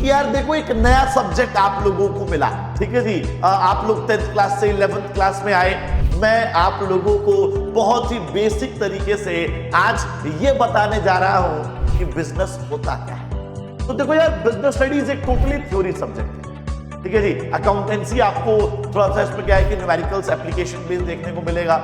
कि यार देखो एक नया सब्जेक्ट आप लोगों को मिला। ठीक है जी, आप लोग 10th क्लास से 11th क्लास में आए। मैं आप लोगों को बहुत ही बेसिक तरीके से आज ये बताने जा रहा हूं कि बिजनेस होता क्या है। तो देखो यार, बिजनेस स्टडीज एक टोटली थ्योरी सब्जेक्ट है। ठीक है जी, अकाउंटेंसी आपको थोड़ा सा इसमें क्या है कि न्यूमेरिकल्स एप्लीकेशन बेस्ड देखने को मिलेगा।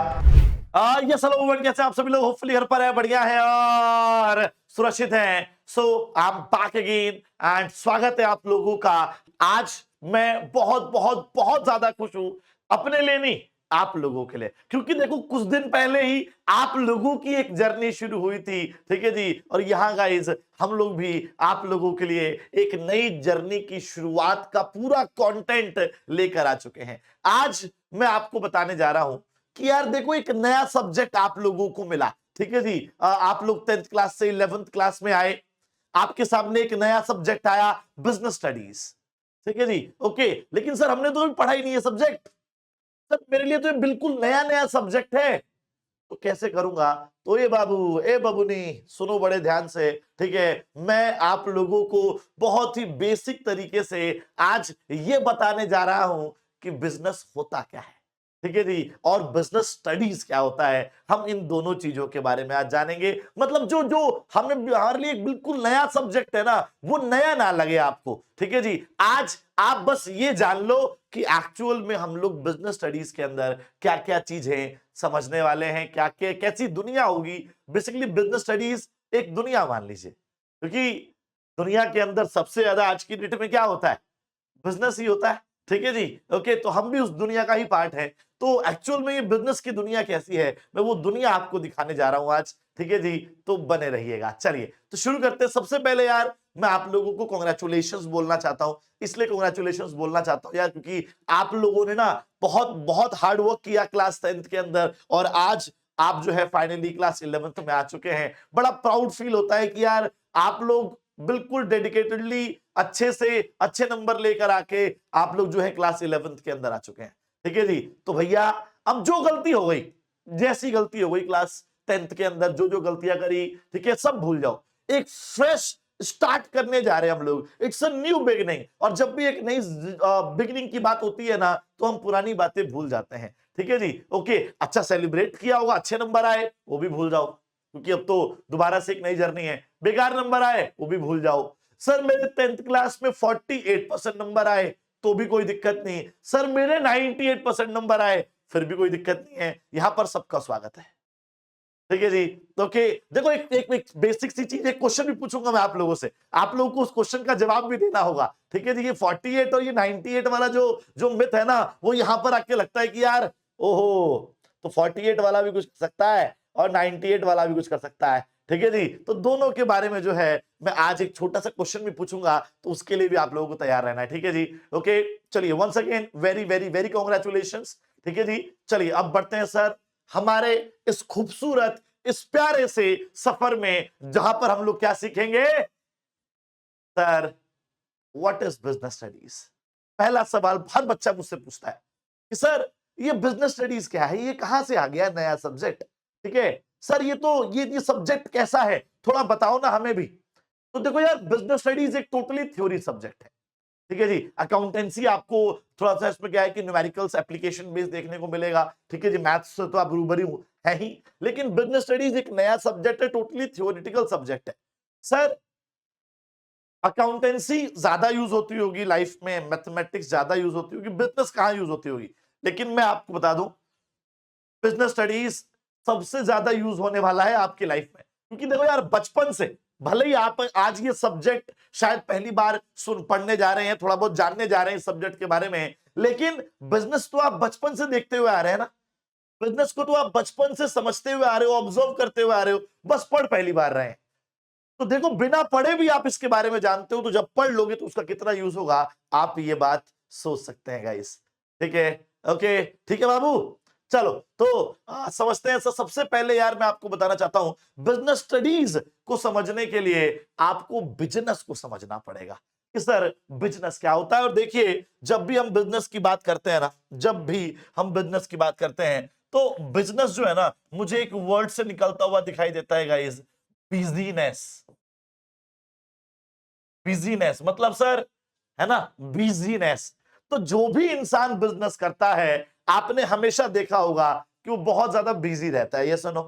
ये हेलो, कैसे आप सभी लोग? होपफुली घर पर है, बढ़िया है और सुरक्षित हैं। So I am back again and स्वागत है आप लोगों का। आज मैं बहुत बहुत बहुत ज्यादा खुश हूं, अपने लिए नहीं, आप लोगों के लिए, क्योंकि देखो कुछ दिन पहले ही आप लोगों की एक जर्नी शुरू हुई थी। ठीक है जी, और यहां गाइस हम लोग भी आप लोगों के लिए एक नई जर्नी की शुरुआत का पूरा कंटेंट लेकर आ चुके हैं। आज मैं आपको बताने जा रहा हूं कि यार देखो एक नया सब्जेक्ट आप लोगों को मिला। ठीक है जी, आप लोग 10th क्लास से 11th क्लास में आए, आपके सामने एक नया सब्जेक्ट आया, बिजनेस स्टडीज। ठीक है जी, ओके, लेकिन सर हमने तो पढ़ा ही नहीं है सब्जेक्ट। सर मेरे लिए तो ये बिल्कुल नया नया सब्जेक्ट है, तो कैसे करूंगा? तो ये बाबू, ए बाबूनी, सुनो बड़े ध्यान से। ठीक है, मैं आप लोगों को बहुत ही बेसिक तरीके से आज ये बताने जा रहा हूं कि बिजनेस होता क्या है। ठीक है जी, और बिजनेस स्टडीज क्या होता है, हम इन दोनों चीजों के बारे में आज जानेंगे। मतलब जो जो हमने हमारे लिए एक बिल्कुल नया सब्जेक्ट है ना, वो नया ना लगे आपको। ठीक है जी, आज आप बस ये जान लो कि एक्चुअल में हम लोग बिजनेस स्टडीज के अंदर क्या क्या चीजें समझने वाले हैं, क्या क्या कैसी दुनिया होगी। बेसिकली बिजनेस स्टडीज एक दुनिया मान लीजिए, क्योंकि दुनिया के अंदर सबसे ज्यादा आज की डेट में क्या होता है? बिजनेस ही होता है। ठीक है जी, ओके, तो हम भी उस दुनिया का ही पार्ट है। तो एक्चुअल में ये बिजनेस की दुनिया कैसी है, मैं वो दुनिया आपको दिखाने जा रहा हूं आज। ठीक है जी, तो बने रहिएगा। चलिए तो शुरू करते हैं। सबसे पहले यार मैं आप लोगों को कॉन्ग्रेचुलेशंस बोलना चाहता हूं। इसलिए कॉन्ग्रेचुलेशंस बोलना चाहता हूं यार, क्योंकि आप लोगों ने ना बहुत बहुत हार्ड वर्क किया क्लास 10th के अंदर, और आज आप जो है फाइनली क्लास 11th में आ चुके हैं। बड़ा प्राउड फील होता है कि यार आप लोग बिल्कुल डेडिकेटेडली अच्छे से अच्छे नंबर लेकर आके आप लोग जो है क्लास 11th के अंदर आ चुके हैं। ठीक है जी, तो भैया अब जो गलती हो गई, जैसी गलती हो गई क्लास 10th के अंदर, जो जो गलतियां करी, ठीक है, सब भूल जाओ। एक फ्रेश स्टार्ट करने जा रहे हैं हम लोग। इट्स अ न्यू बिगिनिंग, और जब भी एक नई बिगिनिंग की बात होती है ना, तो हम पुरानी बातें भूल जाते हैं। ठीक है जी, ओके, अच्छा सेलिब्रेट किया होगा, अच्छे नंबर आए, वो भी भूल जाओ, क्योंकि अब तो दोबारा से एक नई जर्नी है। बेकार नंबर आए, वो भी भूल जाओ। सर मेरे 10th क्लास में 48% नंबर आए, तो भी कोई दिक्कत नहीं। सर मेरे 98% नंबर आए, फिर भी कोई दिक्कत नहीं है। यहां पर सबका स्वागत है। ठीक है जी, ओके, देखो एक बेसिक सी चीज, एक क्वेश्चन भी पूछूंगा मैं आप लोगों से, आप लोगों को उस क्वेश्चन का जवाब भी देना होगा। ठीक है जी, ये 48 और ये 98 वाला जो जो मिथ है ना, वो यहां पर आके लगता है कि यार ओहो, तो 48 वाला भी कुछ कर सकता है और 98 वाला भी कुछ कर सकता है। ठीक है जी, तो दोनों के बारे में जो है मैं आज एक छोटा सा क्वेश्चन भी पूछूंगा, तो उसके लिए भी आप लोगों को तैयार रहना है। ठीक है जी, ओके, चलिए once again very very very congratulations. ठीक है जी, चलिए अब बढ़ते हैं सर हमारे इस खूबसूरत, इस प्यारे से सफर में, जहां पर हम लोग क्या सीखेंगे sir? What is business studies? पहला सवाल हर बच्चा मुझसे पूछता है कि सर ये बिजनेस स्टडीज क्या है, ये कहां से आ गया नया सब्जेक्ट? ठीक है सर, ये तो ये सब्जेक्ट कैसा है, थोड़ा बताओ ना हमें भी। तो देखो यार, बिजनेस स्टडीज एक टोटली थ्योरी सब्जेक्ट है। ठीक है जी, अकाउंटेंसी आपको थोड़ा सा इसमें क्या है कि न्यूमेरिकल्स एप्लीकेशन बेस्ड देखने को मिलेगा। ठीक है जी, मैथ्स से तो आप रूबरू है ही, लेकिन बिजनेस स्टडीज एक नया सब्जेक्ट है, टोटली थ्योरेटिकल सब्जेक्ट है। सर अकाउंटेंसी ज्यादा यूज होती होगी लाइफ में, मैथमेटिक्स ज्यादा यूज होती होगी, बिजनेस कहां यूज होती होगी? लेकिन मैं आपको बता दूं, बिजनेस स्टडीज सबसे ज्यादा यूज होने वाला है आपकी लाइफ में। क्योंकि देखो यार, बचपन से भले ही आप आज ये सब्जेक्ट शायद पहली बार सुन पढ़ने जा रहे हैं, थोड़ा बहुत जानने जा रहे हैं इस सब्जेक्ट के बारे में, लेकिन बिजनेस तो आप बचपन से देखते हुए आ रहे हैं ना। बिजनेस को तो आप बचपन से समझते हुए आ रहे हो, ऑब्जर्व करते हुए आ रहे हो, बस पढ़ पहली बार रहे हैं। तो देखो, बिना पढ़े भी आप इसके बारे में जानते हो, तो जब पढ़ लोगे तो उसका कितना यूज होगा, आप ये बात सोच सकते हैं गाइस। ठीक है, ओके, ठीक है बाबू, चलो तो समझते हैं। सबसे पहले यार मैं आपको बताना चाहता हूं, बिजनेस स्टडीज को समझने के लिए आपको बिजनेस को समझना पड़ेगा कि सर बिजनेस क्या होता है। और देखिए, जब भी हम बिजनेस की बात करते हैं ना, जब भी हम बिजनेस की बात करते हैं, तो बिजनेस जो है ना, मुझे एक वर्ड से निकलता हुआ दिखाई देता है गाइस, बिजीनेस। बिजीनेस मतलब सर, है ना, बिजीनेस। तो जो भी इंसान बिजनेस करता है, आपने हमेशा देखा होगा कि वो बहुत ज्यादा बिजी रहता है। ये सुनो,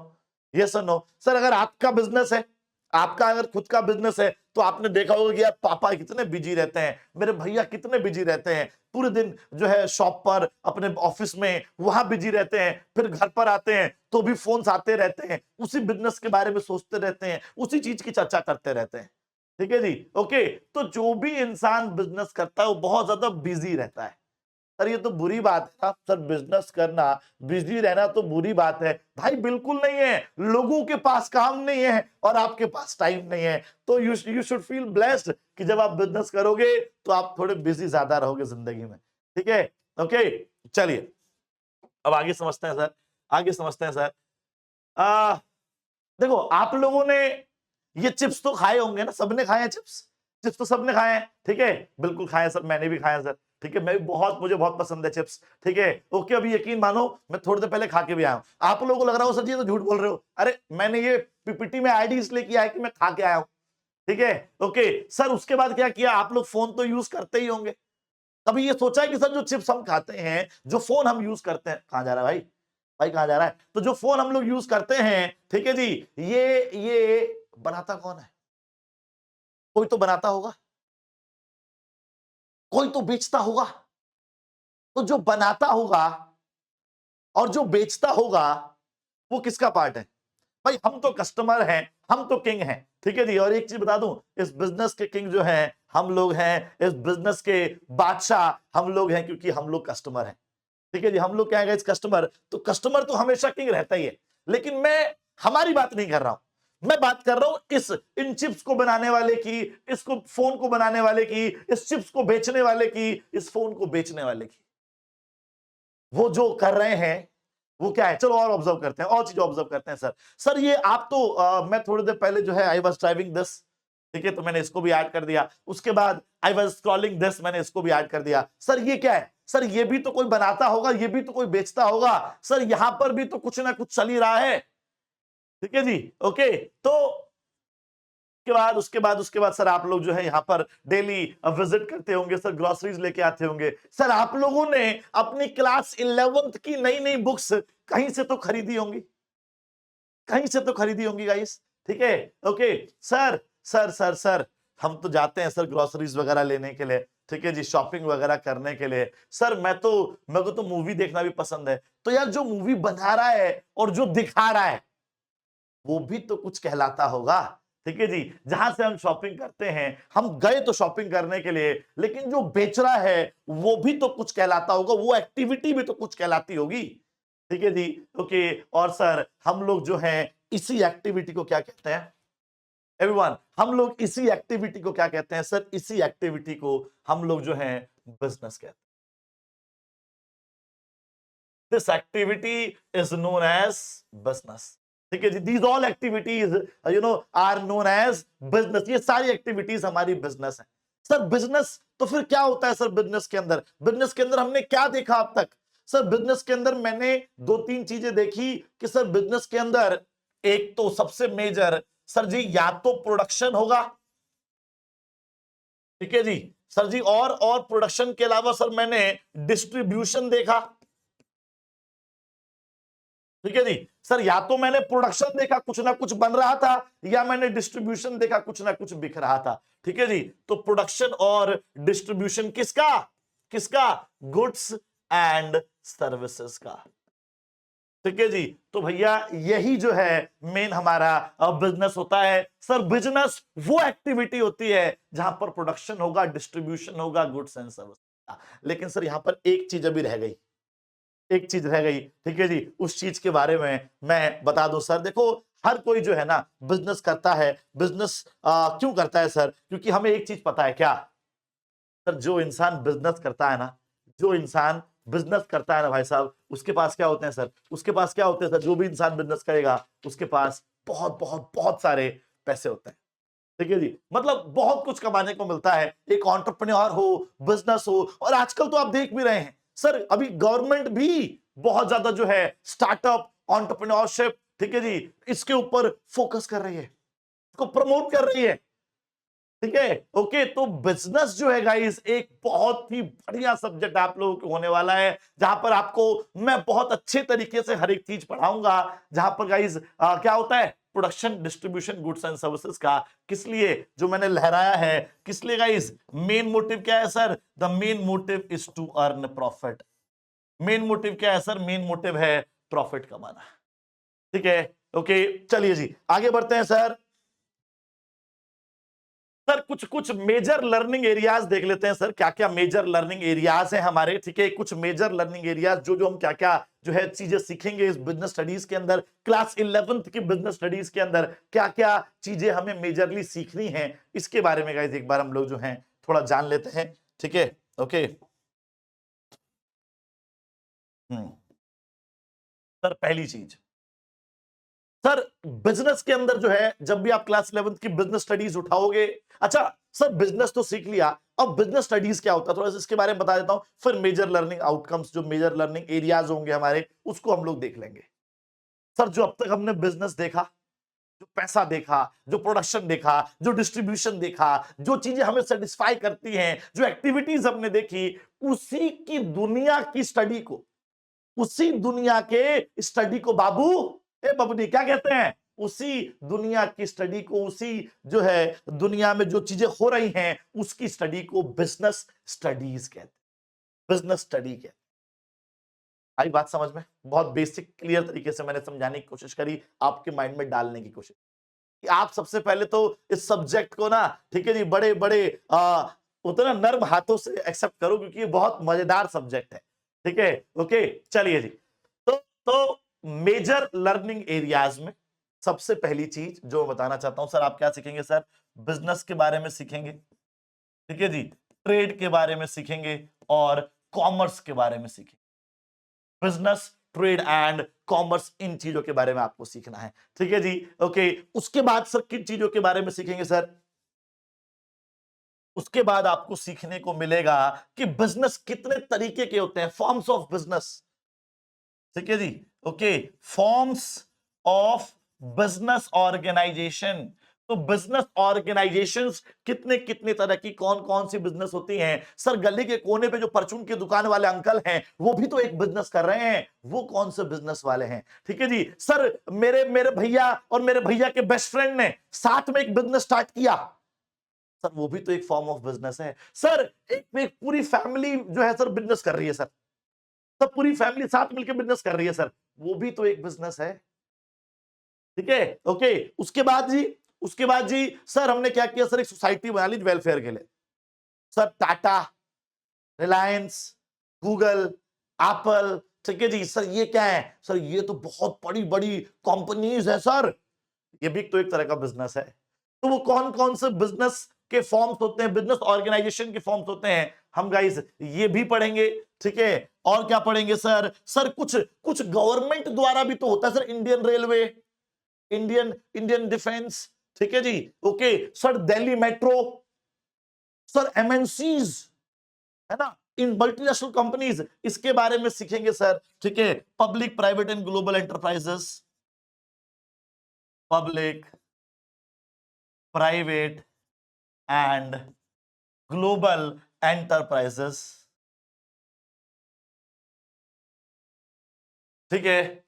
ये सुनो सर, अगर आपका बिजनेस है, आपका अगर खुद का बिजनेस है, तो आपने देखा होगा कि यार पापा कितने बिजी रहते हैं, मेरे भैया कितने बिजी रहते हैं, पूरे दिन जो है शॉप पर, अपने ऑफिस में वहां बिजी रहते हैं, फिर घर पर आते हैं तो भी फोन्स आते रहते हैं, उसी बिजनेस के बारे में सोचते रहते हैं, उसी चीज की चर्चा करते रहते हैं। ठीक है जी, ओके। तो जो भी इंसान बिजनेस करता है वो बहुत ज्यादा बिजी रहता है। सर ये तो बुरी बात है ना सर, बिजनेस करना, बिजी रहना तो बुरी बात है। भाई बिल्कुल नहीं है, लोगों के पास काम नहीं है और आपके पास टाइम नहीं है। तो यू शुड फील ब्लेस्ड कि जब आप बिजनेस करोगे तो आप थोड़े बिजी ज्यादा रहोगे जिंदगी में। ठीक है, ओके। चलिए अब आगे समझते हैं सर, आगे समझते हैं सर। आ, देखो आप लोगों ने ये चिप्स तो खाए होंगे ना, सबने खाए हैं चिप्स, चिप्स तो सबने खाए हैं। ठीक है, बिल्कुल खाए सर, मैंने भी खाया सर। ठीक है, मैं भी बहुत, मुझे बहुत पसंद है चिप्स। ठीक है, ओके। अभी यकीन मानो मैं थोड़ी देर पहले खा के भी आया हूं। आप लोगों को लग रहा हो सर जी ये तो झूठ बोल रहे हो, अरे मैंने ये पीपीटी में आईडी इसलिए किया है कि मैं खा के आया हूं। ठीक है, ओके सर। उसके बाद क्या किया, आप लोग फोन तो यूज करते ही होंगे, कभी ये सोचा है कि सर जो चिप्स हम खाते हैं, जो फोन हम यूज करते हैं, कहां जा रहा है भाई, भाई कहां जा रहा है, तो जो फोन हम लोग यूज करते हैं, ठीक है जी, ये बनाता कौन है, कोई तो बनाता होगा, कोई तो बेचता होगा। तो जो बनाता होगा और जो बेचता होगा वो किसका पार्ट है भाई, हम तो कस्टमर हैं, हम तो किंग हैं। ठीक है जी, और एक चीज बता दूं, इस बिजनेस के किंग जो हैं हम लोग हैं, इस बिजनेस के बादशाह हम लोग हैं, क्योंकि हम लोग कस्टमर हैं। ठीक है जी, हम लोग क्या है, इस कस्टमर, तो कस्टमर तो हमेशा किंग रहता ही है। लेकिन मैं हमारी बात नहीं कर रहा हूं, मैं बात कर रहा हूं इस इन चिप्स को बनाने वाले की, इसको फोन को बनाने वाले की, इस चिप्स को बेचने वाले की, इस फोन को बेचने वाले की। वो जो कर रहे हैं वो क्या है, चलो और ऑब्जर्व करते हैं, और चीज ऑब्जर्व करते हैं सर। सर ये आप तो मैं थोड़ी देर पहले जो है आई वाज ड्राइविंग दिस, ठीक है, तो मैंने इसको भी ऐड कर दिया। उसके बाद आई वाज स्क्रॉलिंग दिस, मैंने इसको भी ऐड कर दिया। सर ये क्या है, सर ये भी तो कोई बनाता होगा, ये भी तो कोई बेचता होगा, सर यहां पर भी तो कुछ ना कुछ चल ही रहा है। ठीक है जी, ओके। तो उसके बाद सर आप लोग जो है यहाँ पर डेली विजिट करते होंगे सर, ग्रोसरीज लेके आते होंगे सर। आप लोगों ने अपनी क्लास 11th की नई नई बुक्स कहीं से तो खरीदी होंगी, कहीं से तो खरीदी होंगी गाइस। ठीक है, okay. Sir sir sir sir हम तो जाते हैं सर ग्रोसरीज वगैरह लेने के लिए, ठीक है जी, शॉपिंग वगैरह करने के लिए। सर मेरे को तो मूवी देखना भी पसंद है। तो यार जो मूवी बना रहा है और जो दिखा रहा है वो भी तो कुछ कहलाता होगा। ठीक है जी, जहां से हम शॉपिंग करते हैं, हम गए तो शॉपिंग करने के लिए, लेकिन जो बेच रहा है वो भी तो कुछ कहलाता होगा, वो एक्टिविटी भी तो कुछ कहलाती होगी। ठीक है जी, ओके। और सर हम लोग जो है इसी एक्टिविटी को क्या कहते हैं एवरीवन, हम लोग इसी एक्टिविटी को क्या कहते हैं सर, इसी एक्टिविटी को हम लोग जो है बिजनेस कहते हैं। This activity is known as business. ठीक है जी, these all activities are known as business. ये सारी एक्टिविटीज हमारी बिजनेस है। सर बिजनेस तो फिर क्या होता है सर, बिजनेस के अंदर, बिजनेस के अंदर हमने क्या देखा अब तक। सर बिजनेस के अंदर मैंने दो तीन चीजें देखी कि सर बिजनेस के अंदर एक तो सबसे मेजर सर जी या तो प्रोडक्शन होगा। ठीक है जी सर जी, और प्रोडक्शन के अलावा सर मैंने डिस्ट्रीब्यूशन देखा। ठीक है जी सर, या तो मैंने प्रोडक्शन देखा कुछ ना कुछ बन रहा था, या मैंने डिस्ट्रीब्यूशन देखा कुछ ना कुछ बिक रहा था। ठीक है जी, तो प्रोडक्शन और डिस्ट्रीब्यूशन किसका, किसका, गुड्स एंड सर्विसेज का। ठीक है जी, तो भैया यही जो है मेन हमारा बिजनेस होता है। सर बिजनेस वो एक्टिविटी होती है जहां पर प्रोडक्शन होगा, डिस्ट्रीब्यूशन होगा, गुड्स एंड सर्विस। लेकिन सर यहां पर एक चीज अभी रह गई, एक चीज रह गई। ठीक है जी, उस चीज के बारे में मैं बता दूं सर। देखो हर कोई जो है ना बिजनेस करता है, बिजनेस क्यों करता है सर, क्योंकि हमें एक चीज पता है क्या सर, जो इंसान बिजनेस करता है ना, जो इंसान बिजनेस करता है ना भाई साहब, उसके पास क्या होते हैं सर, उसके पास क्या होते हैं सर, जो भी इंसान बिजनेस करेगा उसके पास बहुत बहुत बहुत सारे पैसे होते हैं। ठीक है जी, मतलब बहुत कुछ कमाने को मिलता है, एक एंटरप्रेन्योर हो, बिजनेस हो। और आजकल तो आप देख भी रहे हैं सर, अभी गवर्नमेंट भी बहुत ज्यादा जो है स्टार्टअप, एंटरप्रेन्योरशिप, ठीक है जी, इसके ऊपर फोकस कर रही है, इसको प्रमोट कर रही है। ठीक है। ओके, तो बिजनेस जो है गाइस एक बहुत ही बढ़िया सब्जेक्ट आप लोगों को होने वाला है, जहां पर आपको मैं बहुत अच्छे तरीके से हर एक चीज पढ़ाऊंगा, जहां पर गाइस क्या होता है, production distribution goods and services का किस लिए जो मैंने लहराया है, किस लिए गाइस, मेन मोटिव क्या है sir, the main motive is to earn profit. Main motive क्या है सर, मेन मोटिव है प्रॉफिट कमाना। ठीक है, ओके, चलिए जी आगे बढ़ते हैं सर। सर कुछ कुछ मेजर लर्निंग एरियाज देख लेते हैं सर, क्या क्या मेजर लर्निंग एरियाज हैं हमारे। ठीक है, कुछ मेजर लर्निंग एरियाज जो जो हम क्या क्या जो है चीजें सीखेंगे इस बिजनेस स्टडीज के अंदर, क्लास 11th की बिजनेस स्टडीज के अंदर क्या क्या चीजें हमें मेजरली सीखनी है, इसके बारे में गाइस एक बार हम लोग जो है थोड़ा जान लेते हैं। ठीक है, ओके। सर पहली चीज, सर बिजनेस के अंदर जो है जब भी आप क्लास 11th की बिजनेस स्टडीज उठाओगे, अच्छा सर बिजनेस तो सीख लिया, अब बिजनेस स्टडीज क्या होता है थोड़ा सा इसके बारे में बता देता हूं, फिर मेजर लर्निंग आउटकम्स जो मेजर लर्निंग एरियाज होंगे हमारे उसको हम लोग देख लेंगे। सर जो अब तक हमने बिजनेस देखा, जो पैसा देखा, जो प्रोडक्शन देखा, जो डिस्ट्रीब्यूशन देखा, जो चीजें हमें सेटिस्फाई करती हैं, जो एक्टिविटीज हमने देखी, उसी की दुनिया की स्टडी को, उसी दुनिया के स्टडी को बाबू ए बबनी क्या कहते हैं, उसी दुनिया की स्टडी को, उसी जो है दुनिया में जो चीजें हो रही हैं उसकी स्टडी को बिजनेस स्टडीज कहते हैं, बिजनेस स्टडी कहते हैं। आई बात समझ में, बहुत बेसिक क्लियर तरीके से मैंने समझाने की कोशिश करी, आपके माइंड में डालने की कोशिश कि आप सबसे पहले तो इस सब्जेक्ट को ना, ठीक है जी, बड़े बड़े उतना नर्म हाथों से एक्सेप्ट करो क्योंकि ये बहुत मजेदार सब्जेक्ट है। ठीक है, ओके, चलिए जी। तो मेजर लर्निंग एरियाज में सबसे पहली चीज जो मैं बताना चाहता हूं सर, आप क्या सीखेंगे सर, बिजनेस के बारे में सीखेंगे, ठीक है जी, ट्रेड के बारे में सीखेंगे और कॉमर्स के बारे में सीखेंगे। बिजनेस, ट्रेड एंड कॉमर्स, इन चीजों के बारे में आपको सीखना है। ठीक है जी, ओके। उसके बाद सर किन चीजों के बारे में सीखेंगे सर, उसके बाद आपको सीखने को मिलेगा कि बिजनेस कितने तरीके के होते हैं, फॉर्म्स ऑफ बिजनेस। ठीक है जी, okay, forms of business organisation. तो बिजनेस ऑर्गेनाइजेशंस कितने कितने तरह की, कौन कौन सी बिजनेस होती हैं सर, गली के कोने पे जो परचून की दुकान वाले अंकल हैं वो भी तो एक बिजनेस कर रहे हैं, वो कौन से बिजनेस वाले हैं। ठीक है जी, सर मेरे मेरे भैया और मेरे भैया के बेस्ट फ्रेंड ने साथ में एक बिजनेस स्टार्ट किया, सर वो भी तो एक फॉर्म ऑफ बिजनेस है। सर एक पूरी फैमिली जो है सर बिजनेस कर रही है सर, सब पूरी फैमिली साथ मिलकर बिजनेस कर रही है सर, वो भी तो एक बिजनेस है। ठीक है, ओके। उसके बाद जी सर हमने क्या किया सर, एक सोसाइटी बना ली वेलफेयर के लिए। Sir Tata, Reliance, Google, Apple, ठीक है जी, सर ये क्या है सर, ये तो बहुत बड़ी बड़ी कंपनीज है सर, ये भी तो एक तरह का बिजनेस है। तो वो कौन कौन से बिजनेस के फॉर्म्स होते हैं, बिजनेस ऑर्गेनाइजेशन के फॉर्म्स होते हैं, हम गाइस ये भी पढ़ेंगे। ठीक है, और क्या पढ़ेंगे सर, सर कुछ कुछ गवर्नमेंट द्वारा भी तो होता है sir, Indian railway, Indian Indian defence, ठीक है जी, okay. Sir Delhi metro, sir MNCs, है ना, इन मल्टीनेशनल कंपनीज, इसके बारे में सीखेंगे सर। ठीक है, public private and global enterprises, public private and global enterprises. ठीक है,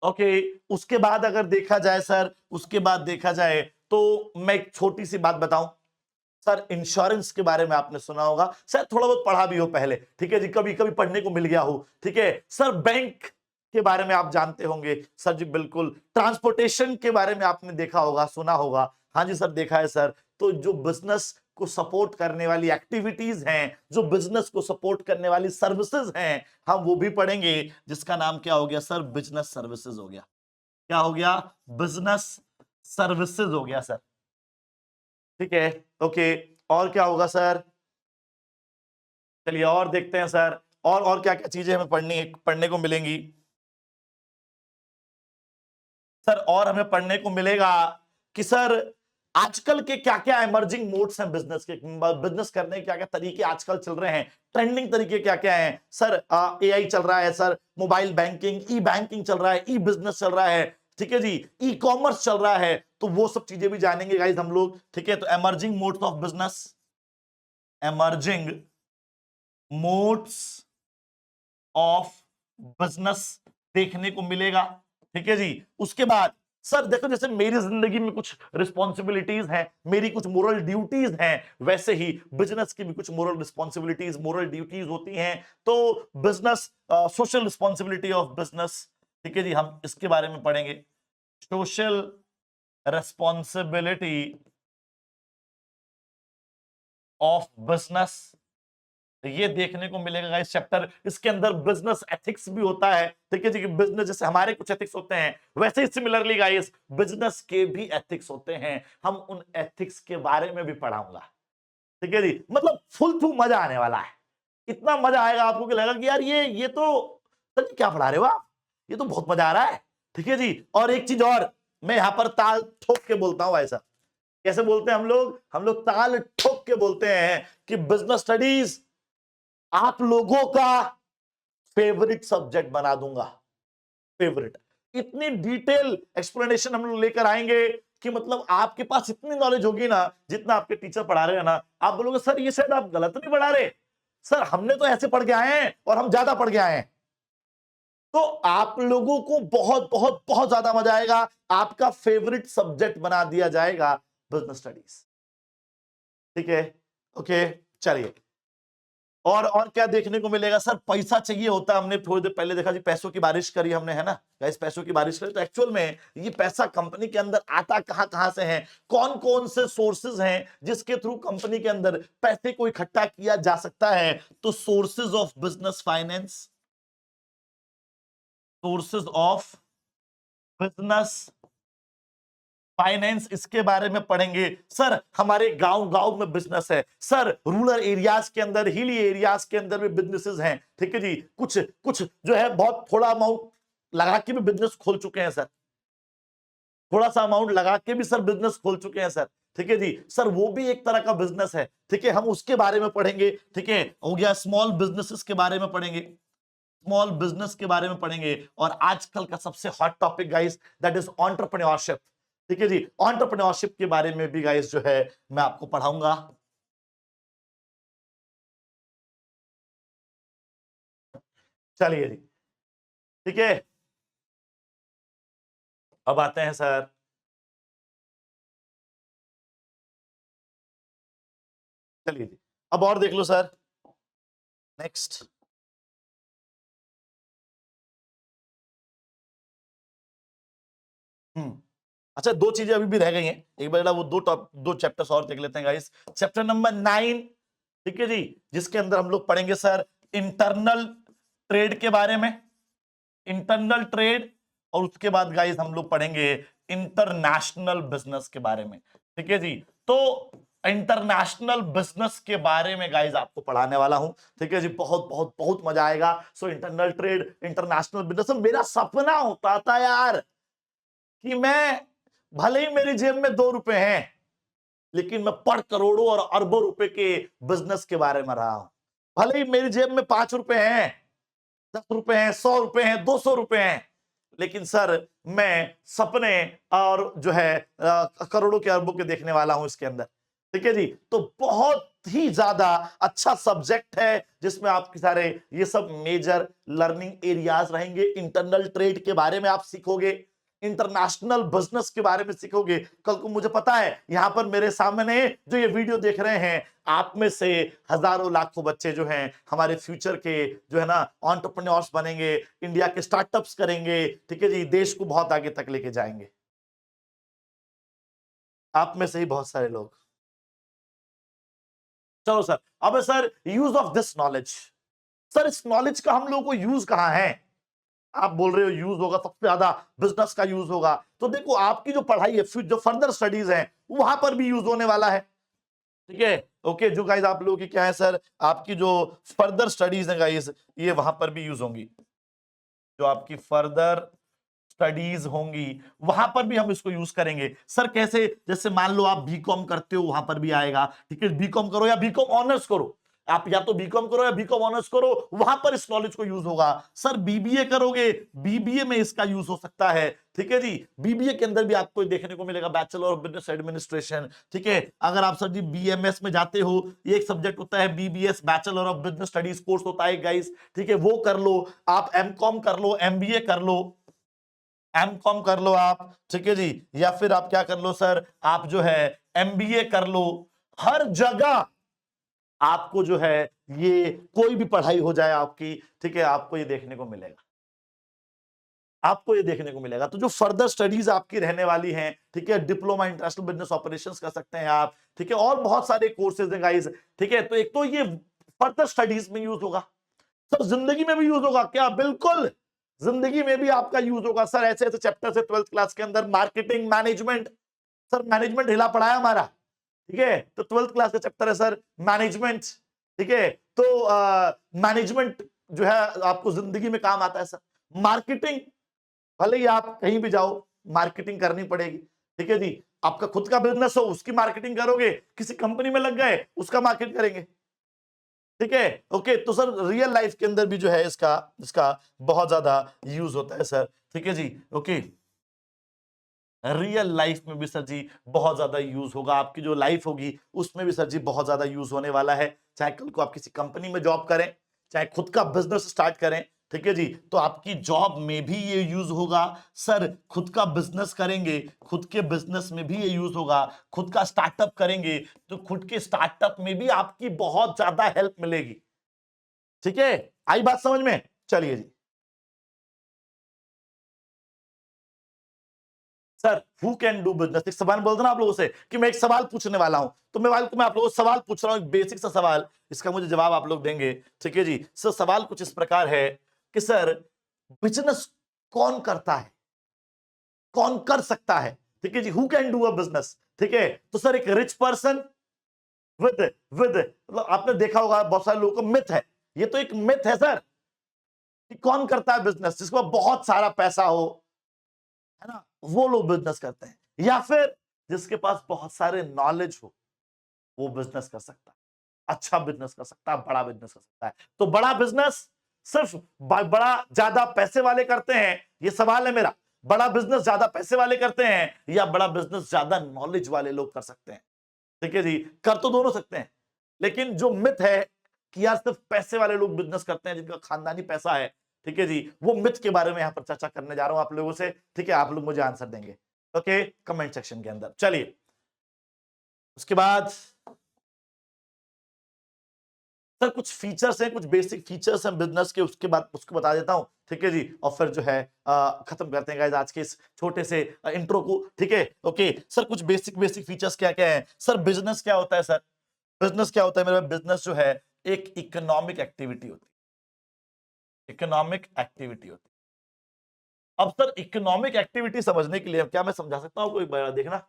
ओके। उसके बाद अगर देखा जाए सर, उसके बाद देखा जाए तो मैं एक छोटी सी बात बताऊं सर, इंश्योरेंस के बारे में आपने सुना होगा, शायद थोड़ा बहुत पढ़ा भी हो पहले, ठीक है जी, कभी कभी पढ़ने को मिल गया हो। ठीक है सर, बैंक के बारे में आप जानते होंगे सर जी, बिल्कुल। ट्रांसपोर्टेशन के बारे में आपने देखा होगा, सुना होगा, हाँ जी सर देखा है सर। तो जो बिजनेस को सपोर्ट करने वाली एक्टिविटीज हैं, जो बिजनेस को सपोर्ट करने वाली सर्विसेज हैं, हम वो भी पढ़ेंगे, जिसका नाम क्या हो गया सर, बिजनेस सर्विसेज हो गया। क्या हो गया, बिजनेस सर्विसेज हो गया सर। ठीक है, ओके। और क्या होगा सर, चलिए और देखते हैं सर, और क्या क्या चीजें हमें पढ़ने को मिलेंगी सर। और हमें पढ़ने को मिलेगा कि सर आजकल के क्या क्या इमर्जिंग मोड्स हैं बिजनेस के, बिजनेस करने के क्या क्या तरीके आजकल चल रहे हैं, ट्रेंडिंग तरीके क्या क्या हैं सर। एआई चल रहा है सर, मोबाइल बैंकिंग, ई बैंकिंग चल रहा है, ई बिजनेस चल रहा है, ठीक है जी, ई कॉमर्स चल रहा है। तो वो सब चीजें भी जानेंगे गाइस हम लोग, ठीक है। तो emerging modes of business, emerging modes of business देखने को मिलेगा, ठीक है जी। उसके बाद सर देखो, जैसे मेरी जिंदगी में कुछ रिस्पॉन्सिबिलिटीज हैं, मेरी कुछ मोरल ड्यूटीज हैं, वैसे ही बिजनेस की भी कुछ मोरल रिस्पॉन्सिबिलिटीज, मोरल ड्यूटीज होती हैं। तो business, social responsibility of business, ठीक है जी, हम इसके बारे में पढ़ेंगे। सोशल रिस्पॉन्सिबिलिटी ऑफ बिजनेस, ये देखने को मिलेगा गाइस चैप्टर। इसके अंदर बिजनेस एथिक्स भी होता है, ठीक है जी। बिजनेस जैसे हमारे कुछ एथिक्स होते हैं, वैसे ही सिमिलरली गाइस बिजनेस के भी एथिक्स होते हैं। हम उन एथिक्स के बारे में भी पढ़ाऊंगा, ठीक है जी। मतलब फुल थ्रू मजा आने वाला है, इतना मजा आएगा आपको कि लगेगा कि यार ये तो सर जी क्या पढ़ा रहे हो आप, ये तो बहुत मजा आ रहा है, ठीक है जी। और एक चीज और, मैं यहां पर ताल ठोक के बोलता हूं भाई साहब। कैसे बोलते हैं हम लोग ताल ठोक के बोलते हैं कि बिजनेस स्टडीज आप लोगों का फेवरेट सब्जेक्ट बना दूंगा, फेवरेट। इतनी डिटेल एक्सप्लेनेशन हम लोग लेकर आएंगे कि मतलब आपके पास इतनी नॉलेज होगी ना, जितना आपके टीचर पढ़ा रहे हैं ना, आप बोलोगे सर ये शायद आप गलत नहीं पढ़ा रहे, सर हमने तो ऐसे पढ़ के आए हैं और हम ज्यादा पढ़ के आए हैं। तो आप लोगों को बहुत बहुत बहुत ज्यादा मजा आएगा, आपका फेवरेट सब्जेक्ट बना दिया जाएगा बिजनेस स्टडीज, ठीक है। ओके चलिए, और क्या देखने को मिलेगा सर, पैसा चाहिए होता है। हमने थोड़ी देर पहले देखा जी, पैसों की बारिश करी हमने, है ना गाइस, पैसों की बारिश करी। तो एक्चुअल में ये पैसा कंपनी के अंदर आता कहां से है, कौन कौन से सोर्सेज हैं जिसके थ्रू कंपनी के अंदर पैसे को इकट्ठा किया जा सकता है। तो sources of business finance, sources of business finance, इसके बारे में पढ़ेंगे। सर हमारे गांव गांव में बिजनेस है, सर रूरल एरियाज के अंदर, हिली एरियाज के अंदर भी बिजनेसेस हैं, ठीक है जी। कुछ कुछ जो है बहुत थोड़ा अमाउंट लगा के भी बिजनेस खोल चुके हैं सर, थोड़ा सा अमाउंट लगा के भी सर बिजनेस खोल चुके हैं सर, ठीक है जी। सर वो भी एक तरह का बिजनेस है, ठीक है, हम उसके बारे में पढ़ेंगे, ठीक है। हो गया स्मॉल बिजनेसेस के बारे में पढ़ेंगे, स्मॉल बिजनेस के बारे में पढ़ेंगे। और आजकल का सबसे hot topic guys, that is entrepreneurship, ठीक है जी। एंटरप्रेन्योरशिप के बारे में भी गाइस जो है मैं आपको पढ़ाऊंगा। चलिए जी, ठीक है। अब आते हैं सर, चलिए जी, अब और देख लो सर, नेक्स्ट। अच्छा, दो चीजें अभी भी रह गई हैं, एक बार वो दो चैप्टर्स और देख लेते हैं गाइस। चैप्टर नंबर 9, ठीक है जी, जिसके अंदर हम लोग पढ़ेंगे सर इंटरनल ट्रेड के बारे में, इंटरनल ट्रेड। और उसके बाद गाइस हम लोग पढ़ेंगे इंटरनेशनल बिजनेस के बारे में, ठीक है जी। तो इंटरनेशनल बिजनेस के बारे में गाइस आपको पढ़ाने वाला हूं, ठीक है जी। बहुत बहुत बहुत मजा आएगा। So internal trade, international business, मेरा सपना होता था यार कि मैं, भले ही मेरी जेब में 2 रुपए हैं, लेकिन मैं पर करोड़ों और अरबों रुपए के बिजनेस के बारे में रहा हूं। भले ही मेरी जेब में 5 रुपए हैं, 10 रुपए हैं, 100 रुपए हैं, 200 रुपए हैं, लेकिन सर मैं सपने और जो है करोड़ों के अरबों के देखने वाला हूं इसके अंदर, ठीक है जी। तो बहुत ही ज्यादा अच्छा सब्जेक्ट है, जिसमें आपके सारे ये सब मेजर लर्निंग एरियाज रहेंगे। इंटरनल ट्रेड के बारे में आप सीखोगे, इंटरनेशनल बिजनेस के बारे में सीखोगे। कल को मुझे पता है यहां पर मेरे सामने जो ये वीडियो देख रहे हैं, आप में से हजारों लाखों बच्चे जो हैं हमारे फ्यूचर के जो है ना एंटरप्रेन्योर्स बनेंगे, इंडिया के स्टार्टअप्स करेंगे, ठीक है जी, देश को बहुत आगे तक लेके जाएंगे। आप में से ही बहुत सारे लोग। चलो सर, अब sir use of this knowledge. Sir इस नॉलेज का हम लोगों को यूज कहां है? आप बोल रहे हो यूज होगा सबसे ज्यादा बिजनेस का यूज होगा, तो देखो आपकी जो पढ़ाई है, जो फर्दर स्टडीज है, वहां पर भी यूज होने वाला है, ठीक है। ओके, जो गाइस आप लोगों की क्या है सर, आपकी जो फर्दर स्टडीज है गाइस, ये वहां पर भी यूज होंगी। जो आपकी फर्दर स्टडीज होंगी वहां पर भी हम इसको यूज करेंगे। सर कैसे? जैसे मान लो आप बीकॉम करते हो, वहां पर भी आएगा, ठीक है। बीकॉम करो या बीकॉम ऑनर्स करो, आप या तो बीकॉम करो या बीकॉम ऑनर्स करो, वहां पर इस नॉलेज को यूज होगा। सर बीबीए करोगे, बीबीए में इसका यूज हो सकता है, ठीक है जी। बीबीए के अंदर भी आपको देखने को मिलेगा बैचलर ऑफ बिजनेस एडमिनिस्ट्रेशन, ठीक है। अगर आप सर जी बीएमएस में जाते हो, ये एक सब्जेक्ट होता है BBS, bachelor of business studies course होता है गाइस, ठीक है, वो कर लो। आप एमकॉम कर लो, एमबीए कर लो, एमकॉम कर लो आप, ठीक है जी। या फिर आप क्या कर लो सर, आप जो है एमबीए कर लो। हर जगह आपको जो है ये कोई भी पढ़ाई हो जाए आपकी, ठीक है, आपको ये देखने को मिलेगा, आपको ये देखने को मिलेगा। तो जो फर्दर स्टडीज आपकी रहने वाली हैं, ठीक है, डिप्लोमा इंटरनेशनल बिजनेस ऑपरेशंस कर सकते हैं आप, ठीक है, और बहुत सारे कोर्सेज हैं गाइस, ठीक है। तो एक तो ये फर्दर स्टडीज में यूज होगा सर, जिंदगी में भी यूज होगा क्या? बिल्कुल, जिंदगी में भी आपका यूज होगा सर। ऐसे ऐसे चैप्टर है 12th क्लास के अंदर, मार्केटिंग, मैनेजमेंट, सर मैनेजमेंट हिला पड़ा है हमारा, ठीक है। तो 12th क्लास का चैप्टर है सर मैनेजमेंट, ठीक है। तो मैनेजमेंट जो है आपको जिंदगी में काम आता है सर। मार्केटिंग, भले ही आप कहीं भी जाओ मार्केटिंग करनी पड़ेगी, ठीक है जी। आपका खुद का बिजनेस हो, उसकी मार्केटिंग करोगे, किसी कंपनी में लग गए, उसका मार्केट करेंगे, ठीक है। ओके, तो सर रियल लाइफ के अंदर भी जो है इसका इसका बहुत ज्यादा यूज होता है सर, ठीक है जी। ओके, रियल लाइफ में भी सर जी बहुत ज्यादा यूज होगा, आपकी जो लाइफ होगी उसमें भी सर जी बहुत ज्यादा यूज होने वाला है। चाहे कल को आप किसी कंपनी में जॉब करें, चाहे खुद का बिजनेस स्टार्ट करें, ठीक है जी, तो आपकी जॉब में भी ये यूज होगा सर। खुद का बिजनेस करेंगे, खुद के बिजनेस में भी ये यूज होगा। खुद का स्टार्टअप करेंगे तो खुद के स्टार्टअप में भी आपकी बहुत ज्यादा हेल्प मिलेगी, ठीक है। आई बात समझ में? चलिए जी sir, who can do business, एक सवाल बोल दो ना आप लोगों से कि मैं एक सवाल पूछने वाला हूं, तो मैं आप लोगों से सवाल पूछ रहा हूं, एक बेसिक सा सवाल, इसका मुझे जवाब आप लोग देंगे, ठीक है जी। सर सवाल कुछ इस प्रकार है कि सर बिजनेस कौन करता है, कौन कर सकता है, ठीक है जी, who can do a business, ठीक है। तो सर एक रिच पर्सन विद विद मतलब आपने देखा होगा बहुत सारे लोगों को मिथ है, ये तो एक मिथ है सर, कि कौन करता है बिजनेस, जिसके पास बहुत सारा पैसा हो, है ना, वो लोग बिजनेस करते हैं। या फिर जिसके पास बहुत सारे नॉलेज हो, वो बिजनेस कर सकता है, अच्छा बिजनेस कर सकता है, बड़ा बिजनेस कर सकता है। तो बड़ा बिजनेस सिर्फ बड़ा ज्यादा पैसे वाले करते हैं, ये सवाल है मेरा। बड़ा बिजनेस ज्यादा पैसे वाले करते हैं या बड़ा बिजनेस ज्यादा नॉलेज वाले लोग कर सकते हैं, ठीक है जी। कर तो दोनों सकते हैं, लेकिन जो मिथ है कि यार सिर्फ पैसे वाले लोग बिजनेस करते हैं, जिनका खानदानी पैसा है, ठीक है जी, वो मिथ के बारे में यहां पर चर्चा करने जा रहा हूं आप लोगों से, ठीक है। आप लोग मुझे आंसर देंगे, ओके, कमेंट सेक्शन के अंदर। चलिए उसके बाद सर कुछ फीचर्स हैं, कुछ बेसिक फीचर्स हैं बिजनेस के, उसके बाद उसको बता देता हूं, ठीक है जी। और फिर जो है खत्म करते हैं गाइस आज के इस छोटे से इंट्रो को, ठीक है। ओके सर, कुछ बेसिक बेसिक फीचर्स क्या क्या है सर? बिजनेस क्या होता है सर? बिजनेस क्या होता है मेरा? बिजनेस जो है एक इकोनॉमिक एक्टिविटी होती है, इकोनॉमिक एक्टिविटी होती है। अब सर इकोनॉमिक एक्टिविटी समझने के लिए क्या मैं समझा सकता हूँ, कोई देखना।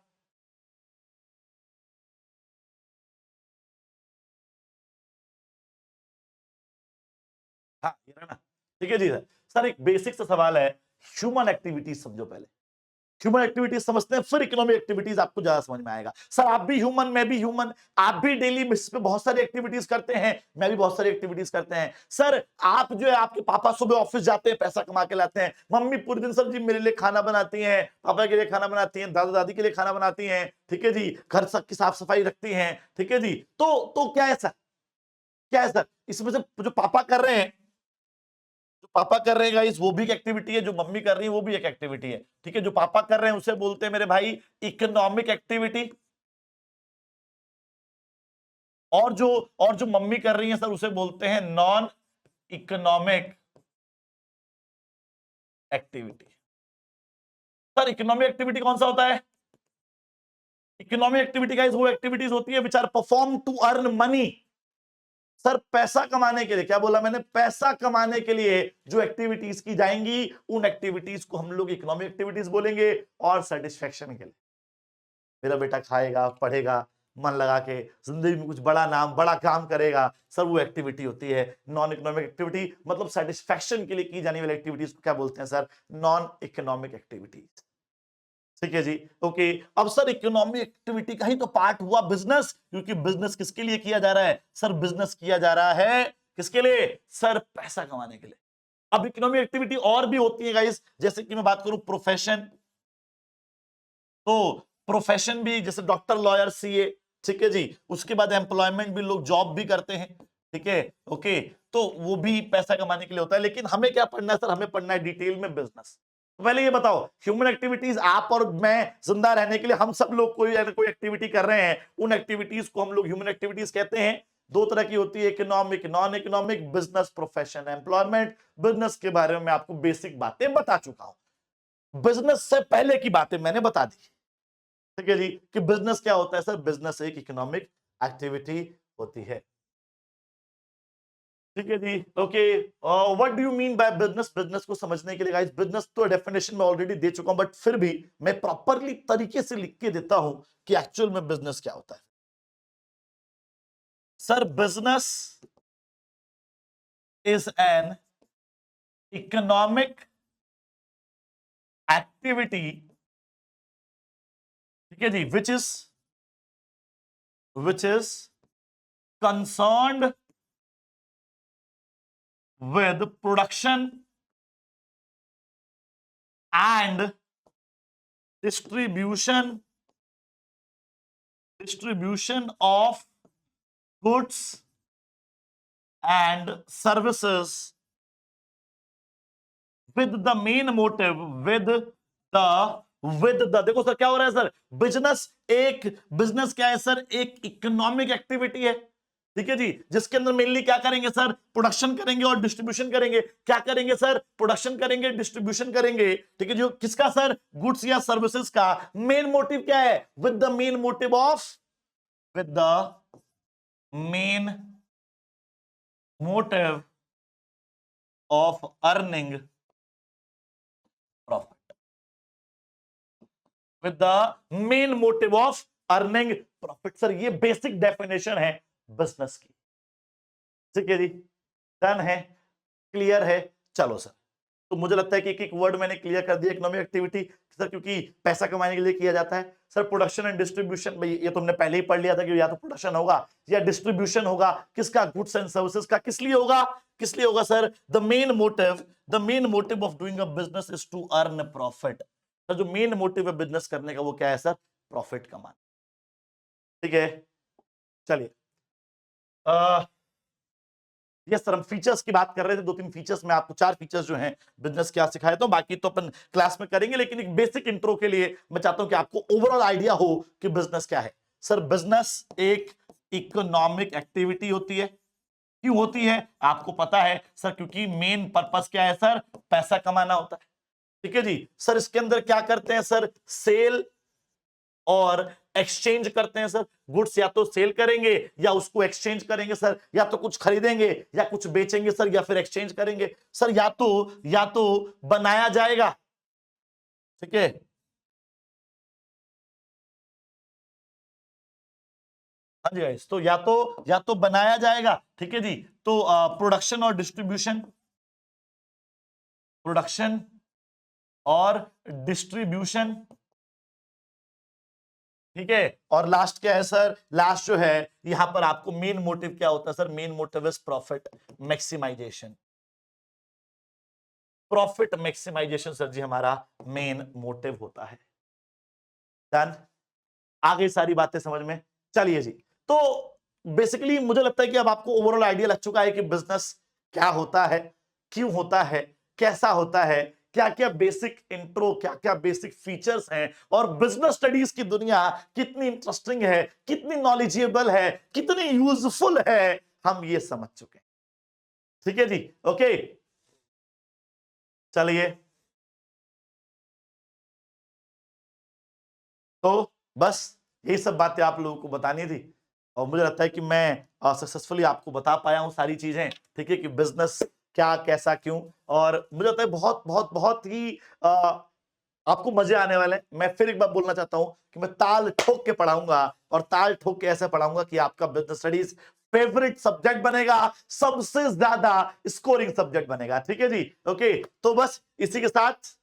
हाँ ये रहा ना, ठीक है जी सर। सर एक बेसिक सा सवाल है, ह्यूमन एक्टिविटीज समझो पहले। ह्यूमन एक्टिविटीज समझते हैं, फिर इकोनॉमिक एक्टिविटीज आपको ज्यादा समझ में आएगा। सर आप भी ह्यूमन, मैं भी ह्यूमन, आप भी डेली बेसिस पे बहुत सारी एक्टिविटीज करते हैं, मैं भी बहुत सारी एक्टिविटीज करते हैं। सर आप जो है, आपके पापा सुबह ऑफिस जाते हैं, पैसा कमा के लाते हैं, मम्मी पूरे दिन सर जी मेरे लिए खाना बनाती हैं, पापा के लिए खाना बनाती हैं, दादा दादी के लिए खाना बनाती हैं, ठीक है जी, घर सब की साफ सफाई रखती हैं, ठीक है जी। तो क्या है सर, क्या है सर, इसमें से जो पापा कर रहे हैं, जो पापा कर रहे हैं गाइस वो भी एक एक्टिविटी है, जो मम्मी कर रही है वो भी एक एक्टिविटी है, ठीक है। जो पापा कर रहे हैं उसे बोलते हैं मेरे भाई इकोनॉमिक एक्टिविटी, और जो मम्मी कर रही है सर उसे बोलते हैं non economic activity. Sir economic activity कौन सा होता है? इकोनॉमिक एक्टिविटी गाइस वो एक्टिविटीज होती है which are perform to earn money. Sir पैसा कमाने के लिए, क्या बोला मैंने? पैसा कमाने के लिए जो एक्टिविटीज की जाएंगी उन एक्टिविटीज को हम लोग इकोनॉमिक एक्टिविटीज बोलेंगे। और सेटिस्फेक्शन के लिए, मेरा बेटा खाएगा, पढ़ेगा, मन लगा के, जिंदगी में कुछ बड़ा नाम बड़ा काम करेगा, सर वो एक्टिविटी होती है नॉन इकोनॉमिक एक्टिविटी। मतलब सेटिस्फेक्शन के लिए की जाने वाली एक्टिविटीज को क्या बोलते हैं सर? Non economic activities. ठीक है जी। ओके, अब सर इकोनॉमिक एक्टिविटी का ही तो पार्ट हुआ बिजनेस, क्योंकि बिजनेस किसके लिए किया जा रहा है सर? बिजनेस किया जा रहा है किसके लिए सर? पैसा कमाने के लिए। अब इकोनॉमिक एक्टिविटी और भी होती है गाइस, जैसे कि मैं बात करूं प्रोफेशन, तो प्रोफेशन भी जैसे डॉक्टर, लॉयर, सीए, ठीक है जी। उसके बाद एम्प्लॉयमेंट भी, लोग जॉब भी करते हैं, ठीक है। ओके, तो वो भी पैसा कमाने के लिए होता है। लेकिन हमें क्या पढ़ना है सर? हमें पढ़ना है डिटेल में बिजनेस। पहले ये बताओ, ह्यूमन एक्टिविटीज, आप और मैं जिंदा रहने के लिए हम सब लोग कोई ना कोई एक्टिविटी कर रहे हैं, उन एक्टिविटीज को हम लोग ह्यूमन एक्टिविटीज कहते हैं। दो तरह की होती है, economic, non economic, business, profession, employment. Business के बारे में मैं आपको बेसिक बातें बता चुका हूं, बिजनेस से पहले की बातें मैंने बता दी, ठीक है जी, कि बिजनेस क्या होता है सर? बिजनेस एक इकोनॉमिक एक्टिविटी होती है, ठीक है जी। Okay, what do you mean by business? Business को समझने के लिए गाइस, बिजनेस तो डेफिनेशन में ऑलरेडी दे चुका हूं, बट फिर भी मैं प्रॉपरली तरीके से लिख के देता हूं कि एक्चुअल में बिजनेस क्या होता है। Sir, business is an economic activity, ठीक है जी, which is concerned with production and distribution of goods and services with the main motive, देखो सर क्या हो रहा है सर? बिजनेस क्या है सर? एक इकोनॉमिक एक्टिविटी है, ठीक है जी, जिसके अंदर मेनली क्या करेंगे सर? प्रोडक्शन करेंगे और डिस्ट्रीब्यूशन करेंगे। क्या करेंगे सर? प्रोडक्शन करेंगे, डिस्ट्रीब्यूशन करेंगे, ठीक है। जो किसका सर? गुड्स या सर्विसेज का। मेन मोटिव क्या है? With the main motive of earning profit, with the main motive of earning profit. Sir ये बेसिक डेफिनेशन है बिजनेस की, ठीक है जी। डन है, क्लियर है। चलो सर, तो मुझे लगता है कि एक एक वर्ड मैंने क्लियर कर दिया। इकोनॉमिक एक्टिविटी सर क्योंकि पैसा कमाने के लिए किया जाता है। सर प्रोडक्शन एंड डिस्ट्रीब्यूशन, भाई ये तो हमने पहले ही पढ़ लिया था कि या तो प्रोडक्शन होगा या डिस्ट्रीब्यूशन होगा। किसका? गुड्स एंड सर्विसेज का। किस लिए होगा? किस लिए होगा sir? The main motive of doing a business is to earn profit. Sir जो मेन मोटिव है बिजनेस करने का वो क्या है सर? प्रॉफिट कमाना, ठीक है। चलिए, यस सर, हम फीचर्स की बात कर रहे थे। दो तीन फीचर्स में आपको, चार फीचर्स जो हैं बिजनेस क्या सिखाया, तो बाकी तो अपन क्लास में करेंगे। लेकिन एक बेसिक इंट्रो के लिए मैं चाहता हूं कि आपको ओवरऑल आइडिया हो कि बिजनेस क्या है। सर बिजनेस एक इकोनॉमिक एक्टिविटी होती है। क्यों होती है? आपको पता है सर, क्योंकि मेन पर्पस क्या है सर? पैसा कमाना होता है, ठीक है जी। सर इसके अंदर क्या करते हैं सर? सेल और एक्सचेंज करते हैं सर। गुड्स या तो सेल करेंगे या उसको एक्सचेंज करेंगे सर, या तो कुछ खरीदेंगे या कुछ बेचेंगे सर, या फिर एक्सचेंज करेंगे सर। या तो बनाया जाएगा, ठीक है। हाँ जी गाइस, तो या तो बनाया जाएगा, ठीक है जी। तो प्रोडक्शन और डिस्ट्रीब्यूशन, ठीक है। और लास्ट क्या है सर? लास्ट जो है यहां पर आपको मेन मोटिव क्या होता है sir? Main motive is profit maximisation. Profit maximisation sir जी हमारा मेन मोटिव होता है। डन, आगे सारी बातें समझ में। चलिए जी, तो बेसिकली मुझे लगता है कि अब आपको ओवरऑल आइडिया लग चुका है कि बिजनेस क्या होता है, क्यों होता है, कैसा होता है, क्या क्या बेसिक इंट्रो, क्या क्या बेसिक फीचर्स हैं, और बिजनेस स्टडीज की दुनिया कितनी इंटरेस्टिंग है, कितनी नॉलेजेबल है, कितनी यूजफुल है, हम ये समझ चुके हैं, ठीक है जी। ओके, चलिए, तो बस यही सब बातें आप लोगों को बतानी थी, और मुझे लगता है कि मैं सक्सेसफुली आपको बता पाया हूं सारी चीजें, ठीक है, कि बिजनेस क्या, कैसा, क्यों। और मुझे लगता है बहुत बहुत बहुत ही आपको मजे आने वाले हैं। मैं फिर एक बार बोलना चाहता हूं कि मैं ताल ठोक के पढ़ाऊंगा, और ताल ठोक के ऐसे पढ़ाऊंगा कि आपका बिजनेस स्टडीज फेवरेट सब्जेक्ट बनेगा, सबसे ज्यादा स्कोरिंग सब्जेक्ट बनेगा, ठीक है जी। ओके, तो बस इसी के साथ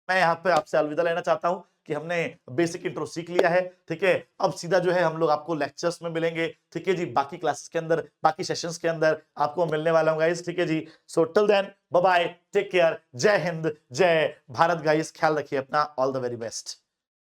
मैं यहां पे आपसे अलविदा लेना चाहता हूं कि हमने बेसिक इंट्रो सीख लिया है। ठीक है, अब सीधा जो है हम लोग आपको लेक्चर्स में मिलेंगे। ठीक है जी, बाकी क्लासेस के अंदर, बाकी सेशंस के अंदर आपको मिलने वाला हूं गाइस। ठीक है जी, so till then bye bye, take care, जय हिंद, जय भारत गाइस, ख्याल रखिए अपना, ऑल द वेरी बेस्ट।